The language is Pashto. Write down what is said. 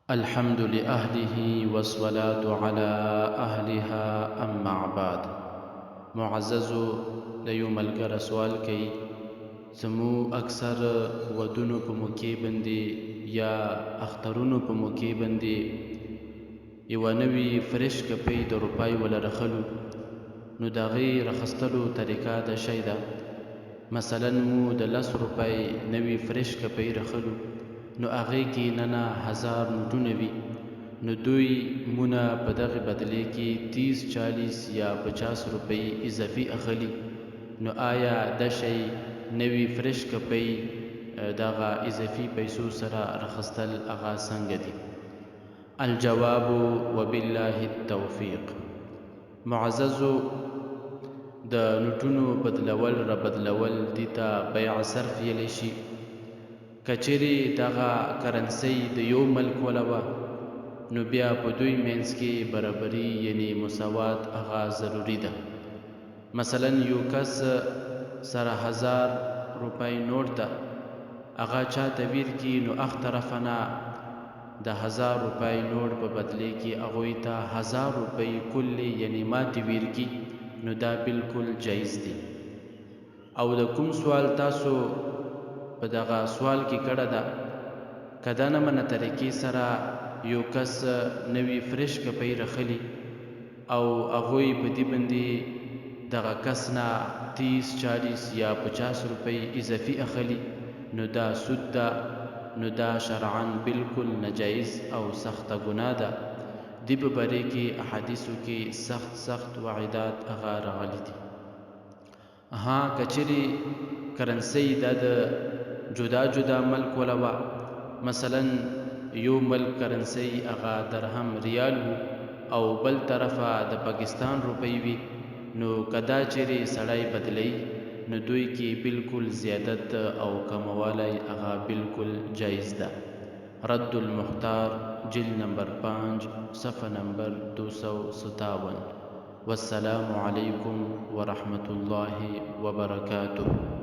الحمد لأهله والصلاة على أهلها أما بعد. معززو د ملګر سوال کوي زمو اکثر ودونو په موقع باندې یا اخترونو په موقع باندې یو نوی فرش کپی د روپای ول رخلو نو د غي رخصتلو طریقه د شی ده. مثلا مو د 10 روپای نوی فرش کپی رخلو نو هغه کې ننا 1000 نوټونه وي، نو دوی مونه په دغه بدلې کې 30 40 یا 50 روپۍ اضافي اخلي. نو آیا د شی نوی فرش کپی دغه اضافي پیسو سره رخصتل هغه څنګه دي؟ الجواب وبالله التوفیق. معززو د نوټونو بدلول را بدلول دیتا بیع صرف یلی شي. کچری دغه کرنسی د یو ملک ولوه نو بیا په دوی منځ کې برابري یعنی مساوات هغه ضروری ده. مثلا یو کس سره 1000 روپۍ نوټ ده هغه چاته ویر کی نو اخ طرفنا د 1000 روپۍ نوټ په بدلی کې هغوی ته 1000 روپۍ کلی یعنی ماتی ویر کی نو دا بالکل جایز دی. او د کوم سوال تاسو په دغه سوال کې کړه ده کدا نه منه طریقې سره یو کس نوی فرش کپی رخلی او هغوی په دې باندې دغه کس نه 30 40 یا 50 روپۍ اضافي اخلي نو دا سود ده. نو دا شرعا بالکل ناجایز او سخت ګناه ده. دی په باره کې احادیثو کې سخت وعیدات هغه راغلي دي. ها کچری کرنسی د جدا جدا ملک ولوا، مثلا یو ملک کرنسی هغه درهم ریال وو او بل طرفه د پاکستان روپۍ وي، نو کدا چیرې سړی بدلی نو دوی کې بالکل زیادت او کموالی هغه بالکل جایز ده. رد المختار جلد نمبر 5 صفحه نمبر 257. والسلام علیکم ورحمة الله وبرکاته.